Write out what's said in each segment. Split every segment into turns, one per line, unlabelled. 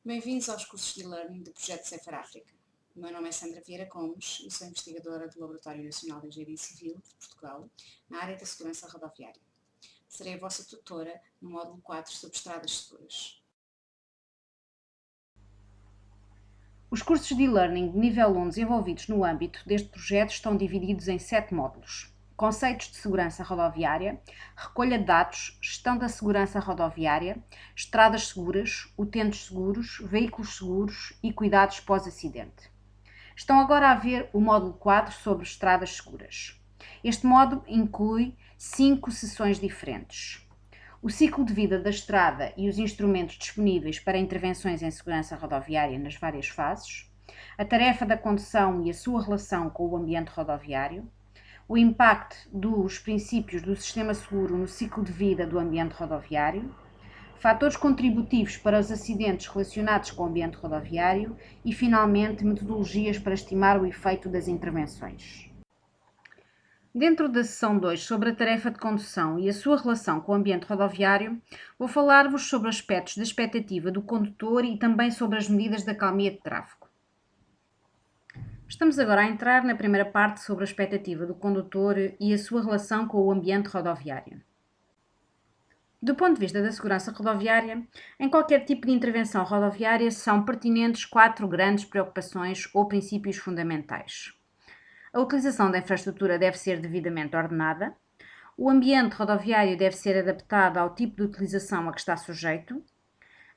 Bem-vindos aos cursos de e-learning do Projeto Safer África. O meu nome é Sandra Vieira Gomes e sou investigadora do Laboratório Nacional de Engenharia Civil de Portugal, na área da segurança rodoviária. Serei a vossa tutora no módulo 4 sobre estradas seguras.
Os cursos de e-learning de nível 1 desenvolvidos no âmbito deste projeto estão divididos em 7 módulos: conceitos de segurança rodoviária, recolha de dados, gestão da segurança rodoviária, estradas seguras, utentes seguros, veículos seguros e cuidados pós-acidente. Estão agora a ver o módulo 4 sobre estradas seguras. Este módulo inclui 5 sessões diferentes: o ciclo de vida da estrada e os instrumentos disponíveis para intervenções em segurança rodoviária nas várias fases, a tarefa da condução e a sua relação com o ambiente rodoviário, o impacto dos princípios do sistema seguro no ciclo de vida do ambiente rodoviário, fatores contributivos para os acidentes relacionados com o ambiente rodoviário e, finalmente, metodologias para estimar o efeito das intervenções. Dentro da sessão 2 sobre a tarefa de condução e a sua relação com o ambiente rodoviário, vou falar-vos sobre aspectos da expectativa do condutor e também sobre as medidas da acalmia de tráfego. Estamos agora a entrar na primeira parte sobre a expectativa do condutor e a sua relação com o ambiente rodoviário. Do ponto de vista da segurança rodoviária, em qualquer tipo de intervenção rodoviária são pertinentes 4 grandes preocupações ou princípios fundamentais. A utilização da infraestrutura deve ser devidamente ordenada, o ambiente rodoviário deve ser adaptado ao tipo de utilização a que está sujeito,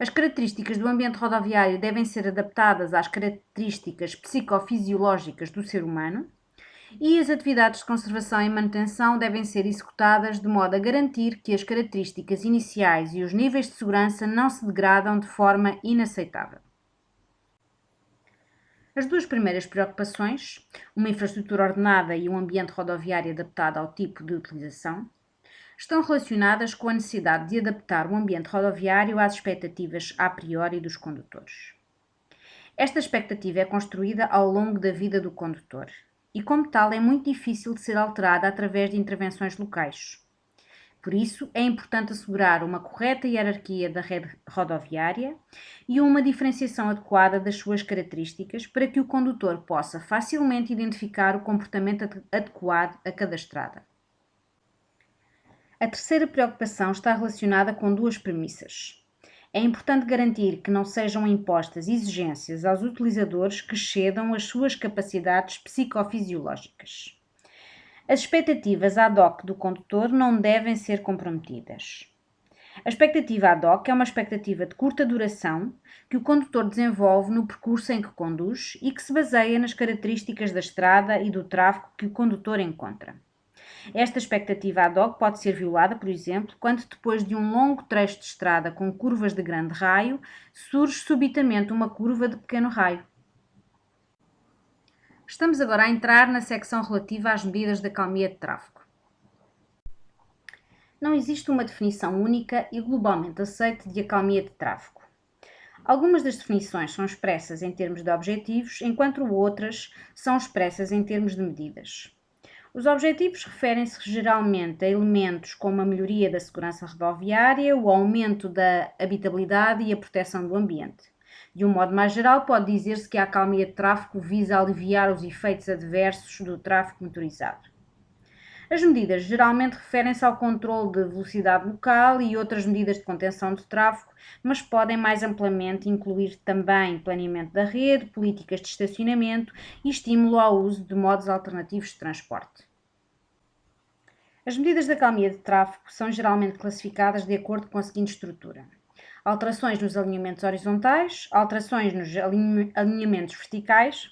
as características do ambiente rodoviário devem ser adaptadas às características psicofisiológicas do ser humano e as atividades de conservação e manutenção devem ser executadas de modo a garantir que as características iniciais e os níveis de segurança não se degradam de forma inaceitável. As duas primeiras preocupações, uma infraestrutura ordenada e um ambiente rodoviário adaptado ao tipo de utilização, estão relacionadas com a necessidade de adaptar o ambiente rodoviário às expectativas a priori dos condutores. Esta expectativa é construída ao longo da vida do condutor e, como tal, é muito difícil de ser alterada através de intervenções locais. Por isso, é importante assegurar uma correta hierarquia da rede rodoviária e uma diferenciação adequada das suas características para que o condutor possa facilmente identificar o comportamento adequado a cada estrada. A terceira preocupação está relacionada com duas premissas. É importante garantir que não sejam impostas exigências aos utilizadores que excedam as suas capacidades psicofisiológicas. As expectativas ad hoc do condutor não devem ser comprometidas. A expectativa ad hoc é uma expectativa de curta duração que o condutor desenvolve no percurso em que conduz e que se baseia nas características da estrada e do tráfego que o condutor encontra. Esta expectativa ad hoc pode ser violada, por exemplo, quando depois de um longo trecho de estrada com curvas de grande raio, surge subitamente uma curva de pequeno raio. Estamos agora a entrar na secção relativa às medidas de acalmia de tráfego. Não existe uma definição única e globalmente aceita de acalmia de tráfego. Algumas das definições são expressas em termos de objetivos, enquanto outras são expressas em termos de medidas. Os objetivos referem-se geralmente a elementos como a melhoria da segurança rodoviária, o aumento da habitabilidade e a proteção do ambiente. De um modo mais geral, pode dizer-se que a acalmia de tráfego visa aliviar os efeitos adversos do tráfego motorizado. As medidas geralmente referem-se ao controle de velocidade local e outras medidas de contenção de tráfego, mas podem mais amplamente incluir também planeamento da rede, políticas de estacionamento e estímulo ao uso de modos alternativos de transporte. As medidas de acalmia de tráfego são geralmente classificadas de acordo com a seguinte estrutura: alterações nos alinhamentos horizontais, alterações nos alinhamentos verticais,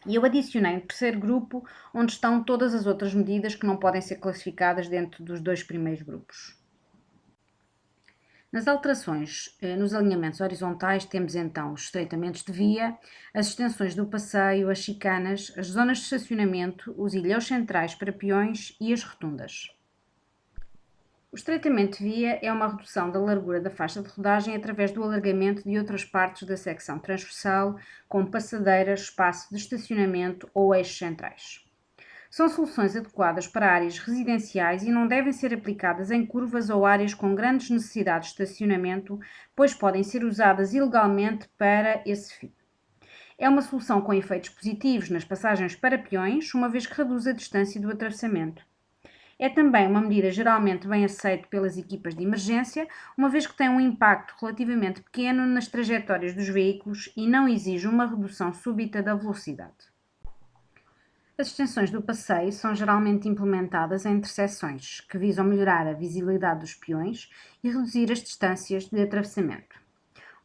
e eu adicionei um terceiro grupo onde estão todas as outras medidas que não podem ser classificadas dentro dos dois primeiros grupos. Nas alterações nos alinhamentos horizontais temos então os estreitamentos de via, as extensões do passeio, as chicanas, as zonas de estacionamento, os ilhéus centrais para peões e as rotundas. O estreitamento de via é uma redução da largura da faixa de rodagem através do alargamento de outras partes da secção transversal, como passadeiras, espaço de estacionamento ou eixos centrais. São soluções adequadas para áreas residenciais e não devem ser aplicadas em curvas ou áreas com grandes necessidades de estacionamento, pois podem ser usadas ilegalmente para esse fim. É uma solução com efeitos positivos nas passagens para peões, uma vez que reduz a distância do atravessamento. É também uma medida geralmente bem aceita pelas equipas de emergência, uma vez que tem um impacto relativamente pequeno nas trajetórias dos veículos e não exige uma redução súbita da velocidade. As extensões do passeio são geralmente implementadas em intersecções, que visam melhorar a visibilidade dos peões e reduzir as distâncias de atravessamento.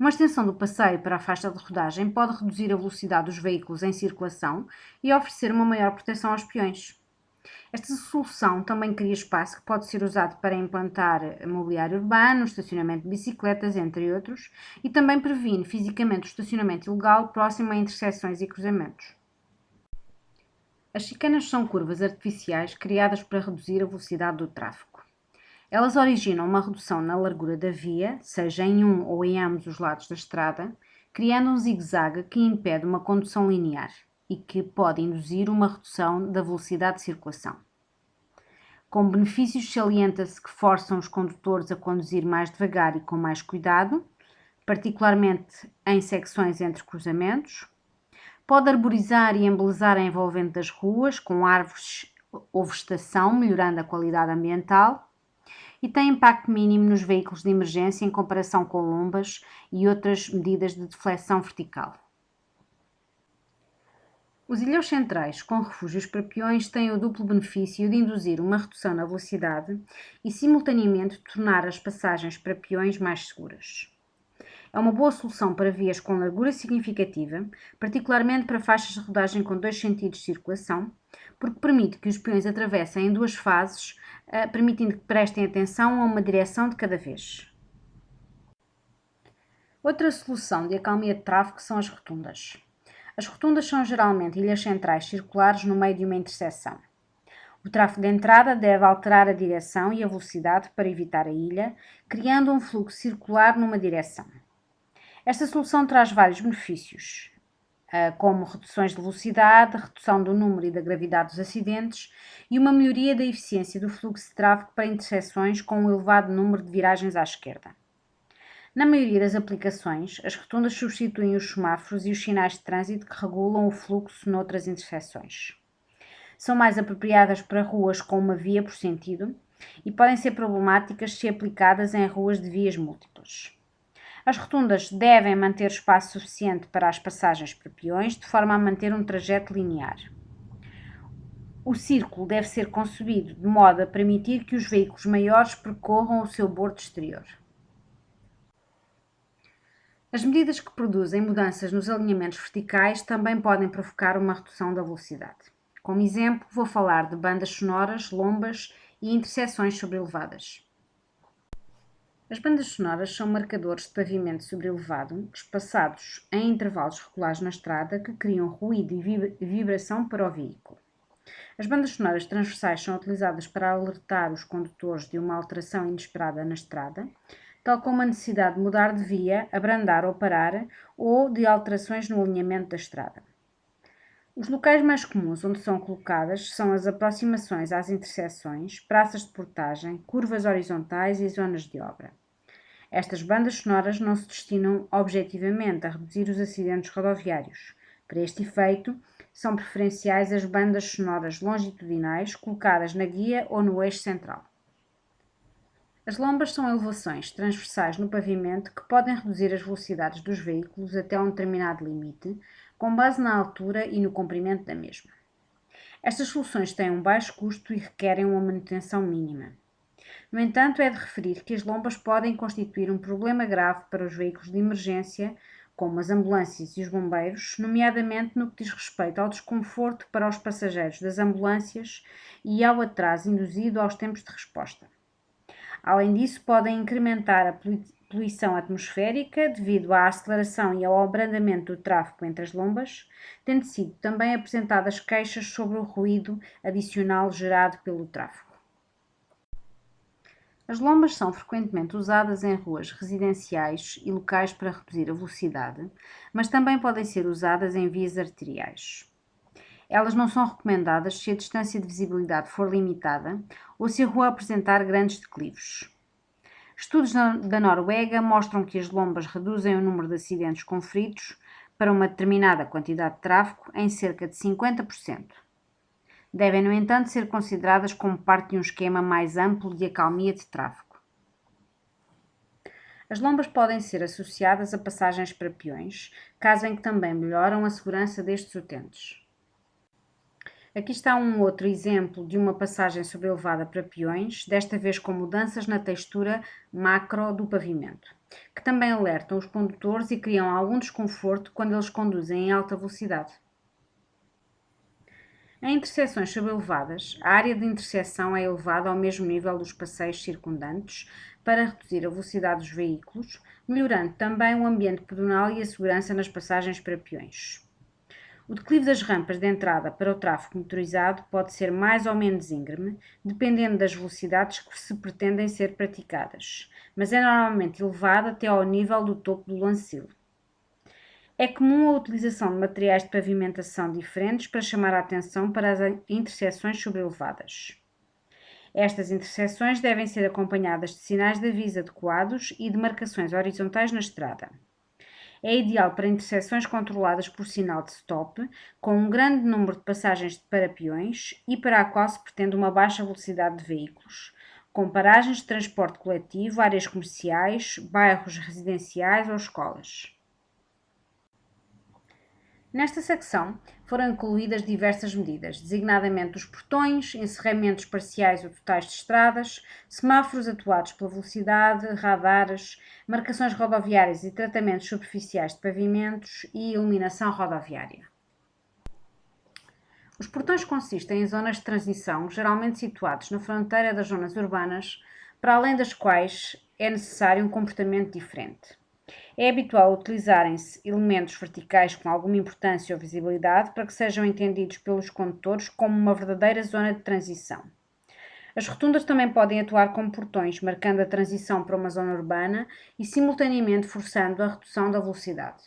Uma extensão do passeio para a faixa de rodagem pode reduzir a velocidade dos veículos em circulação e oferecer uma maior proteção aos peões. Esta solução também cria espaço que pode ser usado para implantar mobiliário urbano, estacionamento de bicicletas, entre outros, e também previne fisicamente o estacionamento ilegal próximo a intersecções e cruzamentos. As chicanas são curvas artificiais criadas para reduzir a velocidade do tráfego. Elas originam uma redução na largura da via, seja em um ou em ambos os lados da estrada, criando um zigue-zague que impede uma condução linear e que pode induzir uma redução da velocidade de circulação. Como benefícios, salienta-se que forçam os condutores a conduzir mais devagar e com mais cuidado, particularmente em secções entre cruzamentos. Pode arborizar e embelezar a envolvente das ruas com árvores ou vegetação, melhorando a qualidade ambiental. E tem impacto mínimo nos veículos de emergência em comparação com lombas e outras medidas de deflexão vertical. Os ilhéus centrais com refúgios para peões têm o duplo benefício de induzir uma redução na velocidade e, simultaneamente, tornar as passagens para peões mais seguras. É uma boa solução para vias com largura significativa, particularmente para faixas de rodagem com 2 sentidos de circulação, porque permite que os peões atravessem em 2 fases, permitindo que prestem atenção a uma direção de cada vez. Outra solução de acalmia de tráfego são as rotundas. As rotundas são geralmente ilhas centrais circulares no meio de uma interseção. O tráfego de entrada deve alterar a direção e a velocidade para evitar a ilha, criando um fluxo circular numa direção. Esta solução traz vários benefícios, como reduções de velocidade, redução do número e da gravidade dos acidentes e uma melhoria da eficiência do fluxo de tráfego para interseções com um elevado número de viragens à esquerda. Na maioria das aplicações, as rotundas substituem os semáforos e os sinais de trânsito que regulam o fluxo noutras interseções. São mais apropriadas para ruas com uma via por sentido e podem ser problemáticas se aplicadas em ruas de vias múltiplas. As rotundas devem manter espaço suficiente para as passagens para peões, de forma a manter um trajeto linear. O círculo deve ser concebido de modo a permitir que os veículos maiores percorram o seu bordo exterior. As medidas que produzem mudanças nos alinhamentos verticais também podem provocar uma redução da velocidade. Como exemplo, vou falar de bandas sonoras, lombas e interseções sobreelevadas. As bandas sonoras são marcadores de pavimento sobreelevado, espaçados em intervalos regulares na estrada que criam ruído e vibração para o veículo. As bandas sonoras transversais são utilizadas para alertar os condutores de uma alteração inesperada na estrada, tal como a necessidade de mudar de via, abrandar ou parar, ou de alterações no alinhamento da estrada. Os locais mais comuns onde são colocadas são as aproximações às interseções, praças de portagem, curvas horizontais e zonas de obra. Estas bandas sonoras não se destinam objetivamente a reduzir os acidentes rodoviários. Para este efeito, são preferenciais as bandas sonoras longitudinais colocadas na guia ou no eixo central. As lombas são elevações transversais no pavimento que podem reduzir as velocidades dos veículos até um determinado limite, com base na altura e no comprimento da mesma. Estas soluções têm um baixo custo e requerem uma manutenção mínima. No entanto, é de referir que as lombas podem constituir um problema grave para os veículos de emergência, como as ambulâncias e os bombeiros, nomeadamente no que diz respeito ao desconforto para os passageiros das ambulâncias e ao atraso induzido aos tempos de resposta. Além disso, podem incrementar a poluição atmosférica devido à aceleração e ao abrandamento do tráfego entre as lombas, tendo sido também apresentadas queixas sobre o ruído adicional gerado pelo tráfego. As lombas são frequentemente usadas em ruas residenciais e locais para reduzir a velocidade, mas também podem ser usadas em vias arteriais. Elas não são recomendadas se a distância de visibilidade for limitada ou se a rua apresentar grandes declives. Estudos da Noruega mostram que as lombas reduzem o número de acidentes conferidos para uma determinada quantidade de tráfego em cerca de 50%. Devem, no entanto, ser consideradas como parte de um esquema mais amplo de acalmia de tráfego. As lombas podem ser associadas a passagens para peões, caso em que também melhoram a segurança destes utentes. Aqui está um outro exemplo de uma passagem sobrelevada para peões, desta vez com mudanças na textura macro do pavimento, que também alertam os condutores e criam algum desconforto quando eles conduzem em alta velocidade. Em intersecções sobrelevadas, a área de interseção é elevada ao mesmo nível dos passeios circundantes para reduzir a velocidade dos veículos, melhorando também o ambiente pedonal e a segurança nas passagens para peões. O declive das rampas de entrada para o tráfego motorizado pode ser mais ou menos íngreme, dependendo das velocidades que se pretendem ser praticadas, mas é normalmente elevado até ao nível do topo do lancilo. É comum a utilização de materiais de pavimentação diferentes para chamar a atenção para as interseções sobrelevadas. Estas interseções devem ser acompanhadas de sinais de aviso adequados e de marcações horizontais na estrada. É ideal para interseções controladas por sinal de stop, com um grande número de passagens para peões e para a qual se pretende uma baixa velocidade de veículos, com paragens de transporte coletivo, áreas comerciais, bairros residenciais ou escolas. Nesta secção foram incluídas diversas medidas, designadamente os portões, encerramentos parciais ou totais de estradas, semáforos atuados pela velocidade, radares, marcações rodoviárias e tratamentos superficiais de pavimentos e iluminação rodoviária. Os portões consistem em zonas de transição, geralmente situados na fronteira das zonas urbanas, para além das quais é necessário um comportamento diferente. É habitual utilizarem-se elementos verticais com alguma importância ou visibilidade para que sejam entendidos pelos condutores como uma verdadeira zona de transição. As rotundas também podem atuar como portões, marcando a transição para uma zona urbana e simultaneamente forçando a redução da velocidade.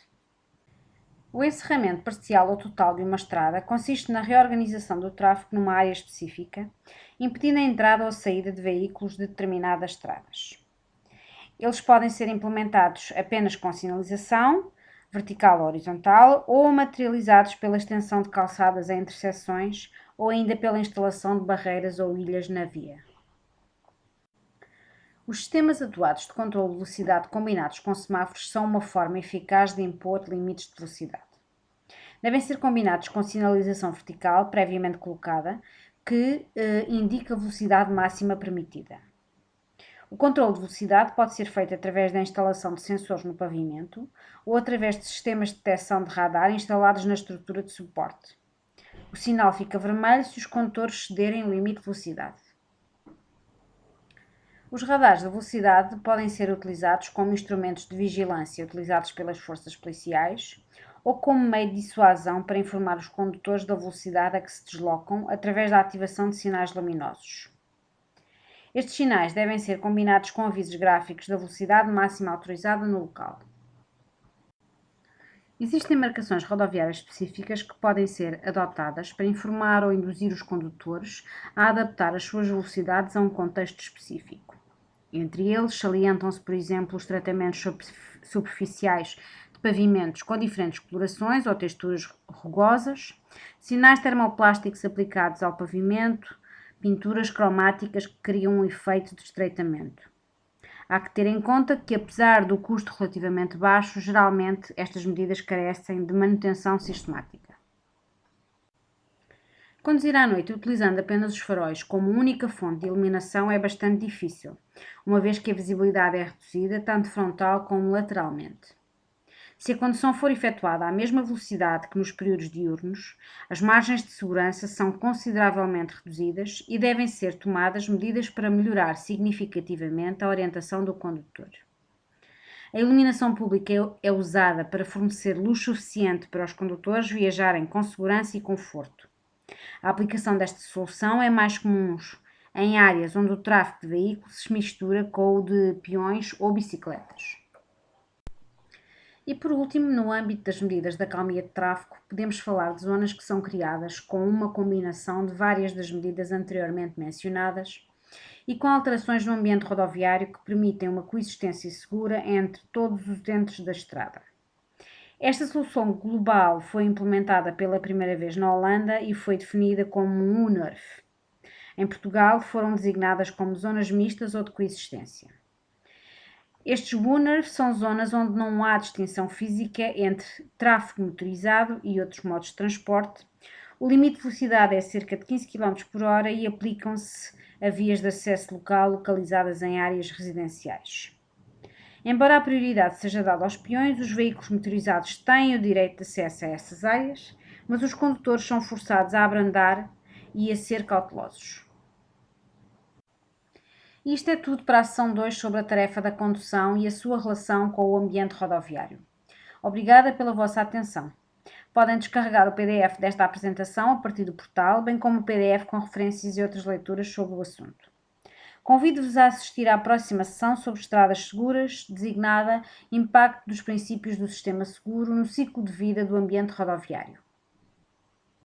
O encerramento parcial ou total de uma estrada consiste na reorganização do tráfego numa área específica, impedindo a entrada ou a saída de veículos de determinadas estradas. Eles podem ser implementados apenas com sinalização, vertical ou horizontal, ou materializados pela extensão de calçadas em interseções ou ainda pela instalação de barreiras ou ilhas na via. Os sistemas atuados de controle de velocidade combinados com semáforos são uma forma eficaz de impor limites de velocidade. Devem ser combinados com sinalização vertical previamente colocada, que indica a velocidade máxima permitida. O controle de velocidade pode ser feito através da instalação de sensores no pavimento ou através de sistemas de detecção de radar instalados na estrutura de suporte. O sinal fica vermelho se os condutores cederem o limite de velocidade. Os radares de velocidade podem ser utilizados como instrumentos de vigilância utilizados pelas forças policiais ou como meio de dissuasão para informar os condutores da velocidade a que se deslocam através da ativação de sinais luminosos. Estes sinais devem ser combinados com avisos gráficos da velocidade máxima autorizada no local. Existem marcações rodoviárias específicas que podem ser adotadas para informar ou induzir os condutores a adaptar as suas velocidades a um contexto específico. Entre eles, salientam-se, por exemplo, os tratamentos superficiais de pavimentos com diferentes colorações ou texturas rugosas, sinais termoplásticos aplicados ao pavimento, pinturas cromáticas que criam um efeito de estreitamento. Há que ter em conta que, apesar do custo relativamente baixo, geralmente estas medidas carecem de manutenção sistemática. Conduzir à noite utilizando apenas os faróis como única fonte de iluminação é bastante difícil, uma vez que a visibilidade é reduzida tanto frontal como lateralmente. Se a condução for efetuada à mesma velocidade que nos períodos diurnos, as margens de segurança são consideravelmente reduzidas e devem ser tomadas medidas para melhorar significativamente a orientação do condutor. A iluminação pública é usada para fornecer luz suficiente para os condutores viajarem com segurança e conforto. A aplicação desta solução é mais comum em áreas onde o tráfego de veículos se mistura com o de peões ou bicicletas. E por último, no âmbito das medidas de acalmia de tráfego, podemos falar de zonas que são criadas com uma combinação de várias das medidas anteriormente mencionadas e com alterações no ambiente rodoviário que permitem uma coexistência segura entre todos os utentes da estrada. Esta solução global foi implementada pela primeira vez na Holanda e foi definida como um UNERF. Em Portugal foram designadas como zonas mistas ou de coexistência. Estes UNERF são zonas onde não há distinção física entre tráfego motorizado e outros modos de transporte. O limite de velocidade é cerca de 15 km por hora e aplicam-se a vias de acesso local localizadas em áreas residenciais. Embora a prioridade seja dada aos peões, os veículos motorizados têm o direito de acesso a essas áreas, mas os condutores são forçados a abrandar e a ser cautelosos. E isto é tudo para a sessão 2 sobre a tarefa da condução e a sua relação com o ambiente rodoviário. Obrigada pela vossa atenção. Podem descarregar o PDF desta apresentação a partir do portal, bem como o PDF com referências e outras leituras sobre o assunto. Convido-vos a assistir à próxima sessão sobre estradas seguras, designada Impacto dos princípios do sistema seguro no ciclo de vida do ambiente rodoviário.